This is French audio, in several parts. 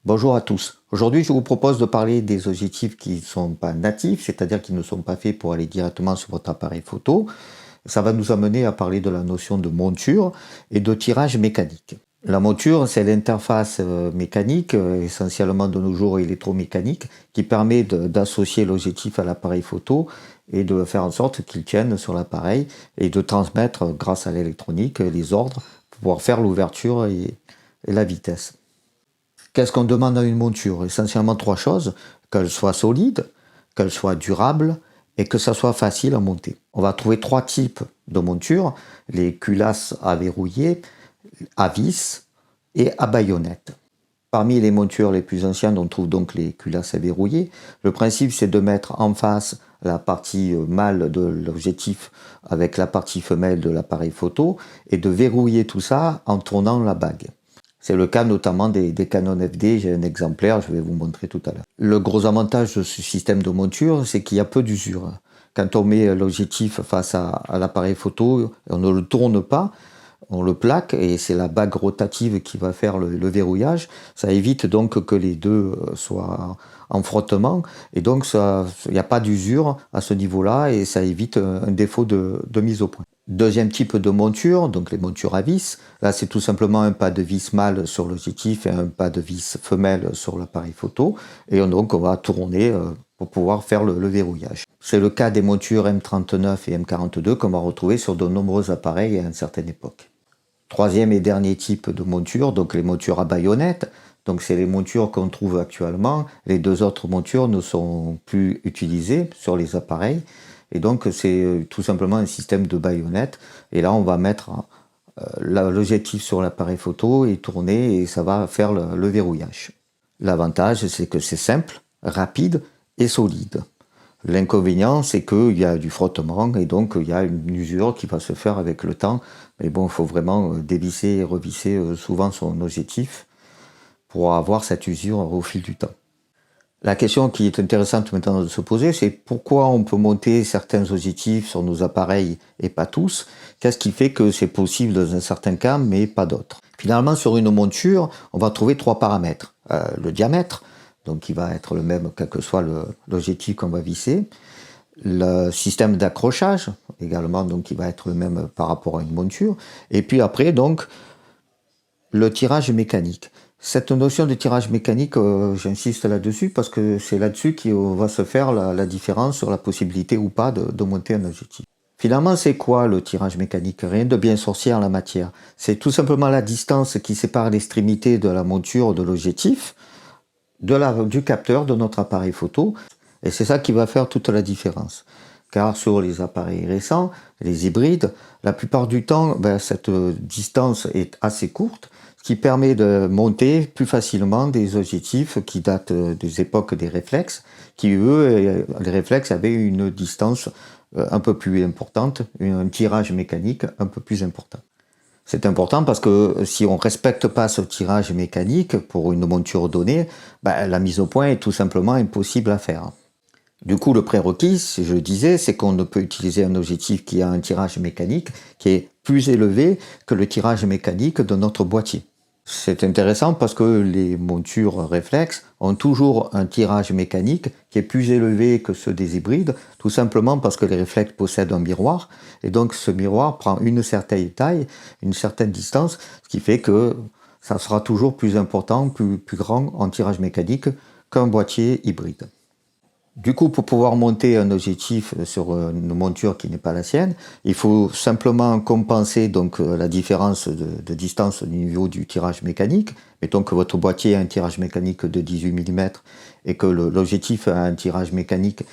Bonjour à tous. Aujourd'hui, je vous propose de parler des objectifs qui ne sont pas natifs, c'est-à-dire qui ne sont pas faits pour aller directement sur votre appareil photo. Ça va nous amener à parler de la notion de monture et de tirage mécanique. La monture, c'est l'interface mécanique, essentiellement de nos jours électromécanique, qui permet d'associer l'objectif à l'appareil photo et de faire en sorte qu'il tienne sur l'appareil et de transmettre, grâce à l'électronique, les ordres pour pouvoir faire l'ouverture et la vitesse. Qu'est-ce qu'on demande à une monture? Essentiellement trois choses: qu'elle soit solide, qu'elle soit durable et que ça soit facile à monter. On va trouver trois types de montures: les culasses à verrouiller, à vis et à baïonnette. Parmi les montures les plus anciennes, on trouve donc les culasses à verrouiller. Le principe, c'est de mettre en face la partie mâle de l'objectif avec la partie femelle de l'appareil photo et de verrouiller tout ça en tournant la bague. C'est le cas notamment des Canon FD, j'ai un exemplaire, je vais vous montrer tout à l'heure. Le gros avantage de ce système de monture, c'est qu'il y a peu d'usure. Quand on met l'objectif face à l'appareil photo, on ne le tourne pas, on le plaque et c'est la bague rotative qui va faire le verrouillage. Ça évite donc que les deux soient en frottement et donc il n'y a pas d'usure à ce niveau-là et ça évite un défaut de mise au point. Deuxième type de monture, donc les montures à vis. Là, c'est tout simplement un pas de vis mâle sur l'objectif et un pas de vis femelle sur l'appareil photo. Et donc, on va tourner pour pouvoir faire le verrouillage. C'est le cas des montures M39 et M42 qu'on va retrouver sur de nombreux appareils à une certaine époque. Troisième et dernier type de monture, donc les montures à baïonnette. Donc, c'est les montures qu'on trouve actuellement. Les deux autres montures ne sont plus utilisées sur les appareils. Et donc, c'est tout simplement un système de baïonnette. Et là, on va mettre l'objectif sur l'appareil photo et tourner et ça va faire le verrouillage. L'avantage, c'est que c'est simple, rapide et solide. L'inconvénient, c'est qu'il y a du frottement et donc il y a une usure qui va se faire avec le temps. Mais bon, il faut vraiment dévisser et revisser souvent son objectif pour avoir cette usure au fil du temps. La question qui est intéressante maintenant de se poser, c'est pourquoi on peut monter certains objectifs sur nos appareils et pas tous? Qu'est-ce qui fait que c'est possible dans un certain cas, mais pas d'autres? Finalement, sur une monture, on va trouver trois paramètres. Le diamètre, donc qui va être le même quel que soit l'objectif qu'on va visser. Le système d'accrochage, également, donc qui va être le même par rapport à une monture. Et puis après, donc, le tirage mécanique. Cette notion de tirage mécanique, j'insiste là-dessus parce que c'est là-dessus qu'on va se faire la différence sur la possibilité ou pas de monter un objectif. Finalement, c'est quoi le tirage mécanique? Rien de bien sorcier en la matière. C'est tout simplement la distance qui sépare l'extrémité de la monture de l'objectif du capteur de notre appareil photo. Et c'est ça qui va faire toute la différence. Car sur les appareils récents, les hybrides, la plupart du temps, cette distance est assez courte, ce qui permet de monter plus facilement des objectifs qui datent des époques des réflexes, qui eux, les réflexes avaient une distance un peu plus importante, un tirage mécanique un peu plus important. C'est important parce que si on ne respecte pas ce tirage mécanique pour une monture donnée, la mise au point est tout simplement impossible à faire. Du coup, le prérequis, si je le disais, c'est qu'on ne peut utiliser un objectif qui a un tirage mécanique qui est plus élevé que le tirage mécanique de notre boîtier. C'est intéressant parce que les montures réflexes ont toujours un tirage mécanique qui est plus élevé que ceux des hybrides, tout simplement parce que les réflexes possèdent un miroir, et donc ce miroir prend une certaine taille, une certaine distance, ce qui fait que ça sera toujours plus important, plus grand en tirage mécanique qu'un boîtier hybride. Du coup, pour pouvoir monter un objectif sur une monture qui n'est pas la sienne, il faut simplement compenser donc la différence de distance au niveau du tirage mécanique. Mettons que votre boîtier a un tirage mécanique de 18 mm et que l'objectif a un tirage mécanique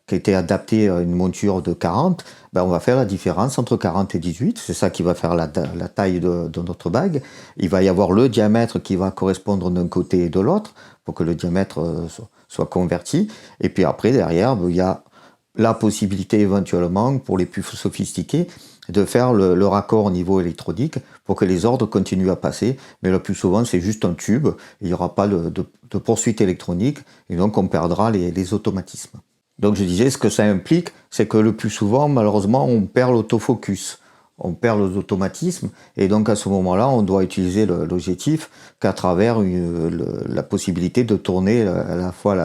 qui a été adapté à une monture de 40, on va faire la différence entre 40 et 18. C'est ça qui va faire la taille de notre bague. Il va y avoir le diamètre qui va correspondre d'un côté et de l'autre pour que le diamètre soit converti. Et puis après, derrière, il y a la possibilité éventuellement, pour les plus sophistiqués, de faire le raccord au niveau électronique pour que les ordres continuent à passer. Mais le plus souvent, c'est juste un tube. Il n'y aura pas de poursuite électronique et donc on perdra les automatismes. Donc je disais, ce que ça implique, c'est que le plus souvent, malheureusement, on perd l'autofocus. on perd l'automatisme et donc à ce moment-là, on doit utiliser l'objectif qu'à travers la possibilité de tourner à la fois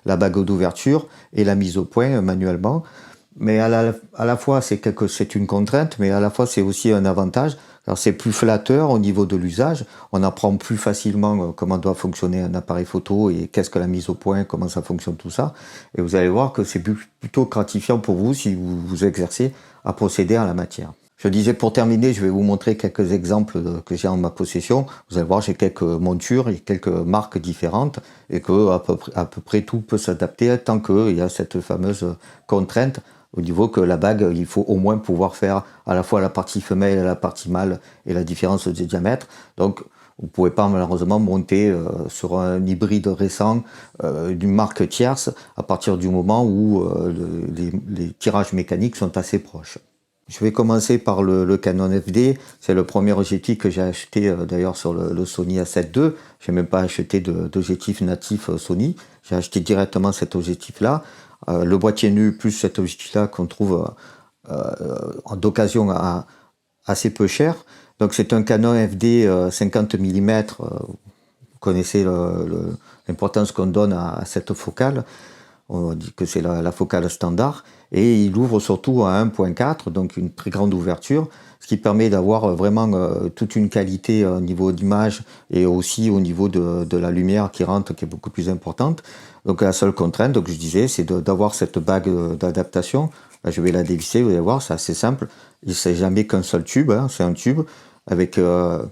la bague d'ouverture et la mise au point manuellement. Mais à la fois, c'est une contrainte, mais à la fois, c'est aussi un avantage. Alors, c'est plus flatteur au niveau de l'usage. On apprend plus facilement comment doit fonctionner un appareil photo et qu'est-ce que la mise au point, comment ça fonctionne tout ça. Et vous allez voir que c'est plutôt gratifiant pour vous si vous vous exercez à procéder en la matière. Je disais pour terminer, je vais vous montrer quelques exemples que j'ai en ma possession. Vous allez voir, j'ai quelques montures et quelques marques différentes et que à peu près tout peut s'adapter tant qu'il y a cette fameuse contrainte au niveau que la bague, il faut au moins pouvoir faire à la fois la partie femelle et la partie mâle et la différence de diamètre. Donc, vous ne pouvez pas malheureusement monter sur un hybride récent d'une marque tierce à partir du moment où les tirages mécaniques sont assez proches. Je vais commencer par le Canon FD. C'est le premier objectif que j'ai acheté d'ailleurs sur le Sony A7 II. Je n'ai même pas acheté d'objectif natif Sony. J'ai acheté directement cet objectif-là. Le boîtier nu plus cet objectif-là qu'on trouve d'occasion assez peu cher. Donc c'est un Canon FD 50 mm. Vous connaissez l'importance qu'on donne à cette focale. On dit que c'est la focale standard. Et il ouvre surtout à 1.4, donc une très grande ouverture, ce qui permet d'avoir vraiment toute une qualité au niveau d'image et aussi au niveau de la lumière qui rentre, qui est beaucoup plus importante. Donc la seule contrainte, donc je disais, c'est d'avoir cette bague d'adaptation. Je vais la dévisser, vous allez voir, c'est assez simple. Il ne s'agit jamais qu'un seul tube, hein, c'est un tube avec la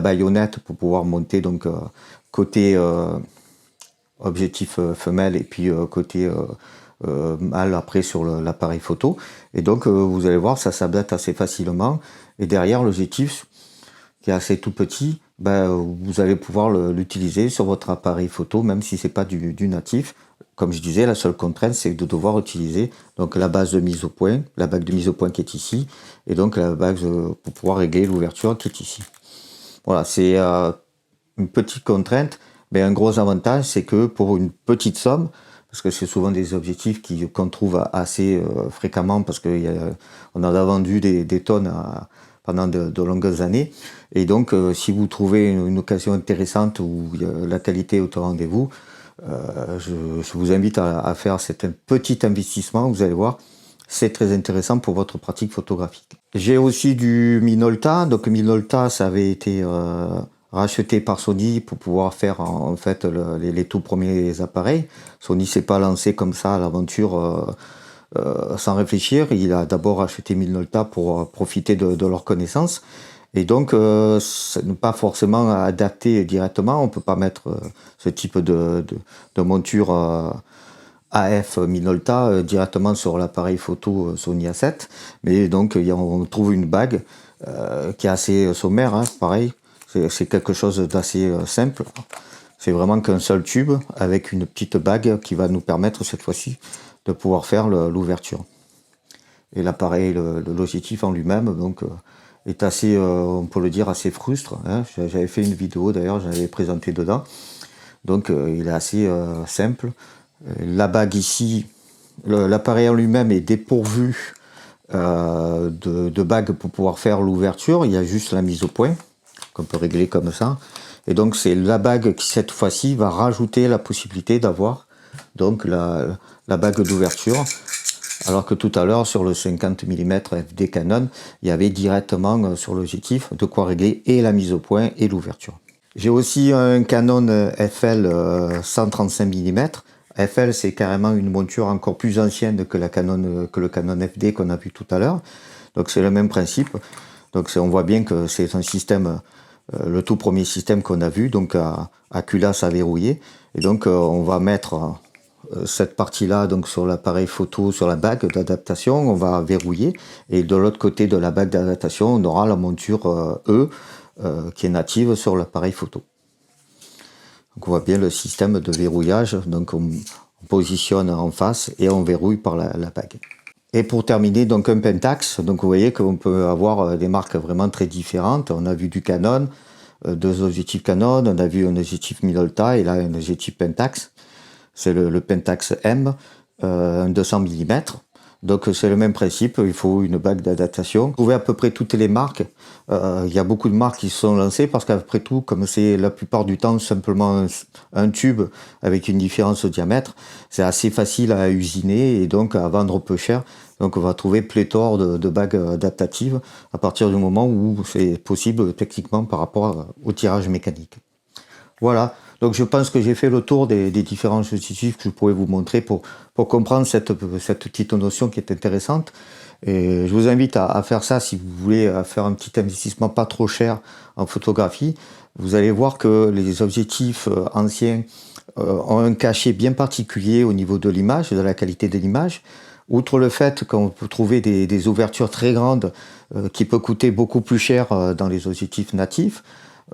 baïonnette pour pouvoir monter donc côté objectif femelle et puis côté mâle après sur l'appareil photo. Et donc vous allez voir, ça s'adapte assez facilement. Et derrière l'objectif, qui est assez tout petit, vous allez pouvoir l'utiliser sur votre appareil photo, même si c'est pas du natif. Comme je disais, la seule contrainte, c'est de devoir utiliser donc la base de mise au point, la bague de mise au point qui est ici, et donc la bague pour pouvoir régler l'ouverture qui est ici. Voilà, c'est une petite contrainte, mais un gros avantage, c'est que pour une petite somme, parce que c'est souvent des objectifs qu'on trouve assez fréquemment, parce qu'on en a vendu des tonnes pendant de longues années. Et donc, si vous trouvez une occasion intéressante où la qualité est au rendez-vous, je vous invite à faire cet petit investissement. Vous allez voir, c'est très intéressant pour votre pratique photographique. J'ai aussi du Minolta. Donc Minolta, ça avait été racheté par Sony pour pouvoir faire en fait les tout premiers appareils. Sony s'est pas lancé comme ça à l'aventure sans réfléchir. Il a d'abord acheté Minolta pour profiter de leurs connaissances. Et donc, ce n'est pas forcément adapté directement. On peut pas mettre ce type de monture AF Minolta directement sur l'appareil photo Sony A7. Mais donc, on trouve une bague qui est assez sommaire, hein, pareil. C'est quelque chose d'assez simple. C'est vraiment qu'un seul tube avec une petite bague qui va nous permettre cette fois-ci de pouvoir faire l'ouverture. Et l'appareil, l'objectif en lui-même, donc est assez, on peut le dire, assez frustre. Hein. J'avais fait une vidéo d'ailleurs, j'avais présenté dedans. Donc il est assez simple. La bague ici, l'appareil en lui-même est dépourvu de bague pour pouvoir faire l'ouverture. Il y a juste la mise au point qu'on peut régler comme ça. Et donc c'est la bague qui cette fois-ci va rajouter la possibilité d'avoir donc la bague d'ouverture. Alors que tout à l'heure, sur le 50 mm FD Canon, il y avait directement sur l'objectif de quoi régler et la mise au point et l'ouverture. J'ai aussi un Canon FL 135 mm. FL, c'est carrément une monture encore plus ancienne que le Canon FD qu'on a vu tout à l'heure. Donc c'est le même principe. Donc on voit bien que c'est un système, le tout premier système qu'on a vu, donc à culasse à verrouiller. Et donc on va mettre cette partie-là donc sur l'appareil photo, sur la bague d'adaptation, on va verrouiller. Et de l'autre côté de la bague d'adaptation, on aura la monture qui est native sur l'appareil photo. Donc on voit bien le système de verrouillage. Donc on positionne en face et on verrouille par la bague. Et pour terminer, donc un Pentax. Donc vous voyez qu'on peut avoir des marques vraiment très différentes. On a vu du Canon, deux objectifs Canon, on a vu un objectif Minolta et là un objectif Pentax. C'est le Pentax M, un 200 mm. Donc c'est le même principe, il faut une bague d'adaptation. Vous trouvez à peu près toutes les marques. Il y a beaucoup de marques qui se sont lancées parce qu'après tout, comme c'est la plupart du temps simplement un tube avec une différence de diamètre, c'est assez facile à usiner et donc à vendre peu cher. Donc on va trouver pléthore de bagues adaptatives à partir du moment où c'est possible techniquement par rapport au tirage mécanique. Voilà, donc je pense que j'ai fait le tour des différents dispositifs que je pourrais vous montrer pour comprendre cette petite notion qui est intéressante. Et je vous invite à faire ça si vous voulez faire un petit investissement pas trop cher en photographie. Vous allez voir que les objectifs anciens ont un cachet bien particulier au niveau de l'image, de la qualité de l'image. Outre le fait qu'on peut trouver des ouvertures très grandes qui peut coûter beaucoup plus cher dans les objectifs natifs,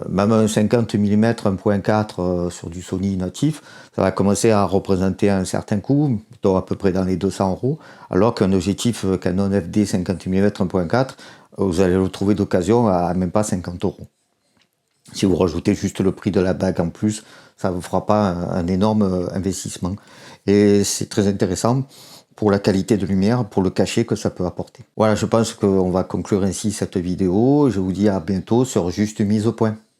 même un 50 mm 1.4 sur du Sony natif, ça va commencer à représenter un certain coût, donc à peu près dans les 200 €, alors qu'un objectif Canon FD 50 mm 1.4, vous allez le trouver d'occasion à même pas 50 €. Si vous rajoutez juste le prix de la bague en plus, ça ne vous fera pas un énorme investissement. Et c'est très intéressant pour la qualité de lumière, pour le cachet que ça peut apporter. Voilà, je pense qu'on va conclure ainsi cette vidéo. Je vous dis à bientôt sur Juste Mise au Point.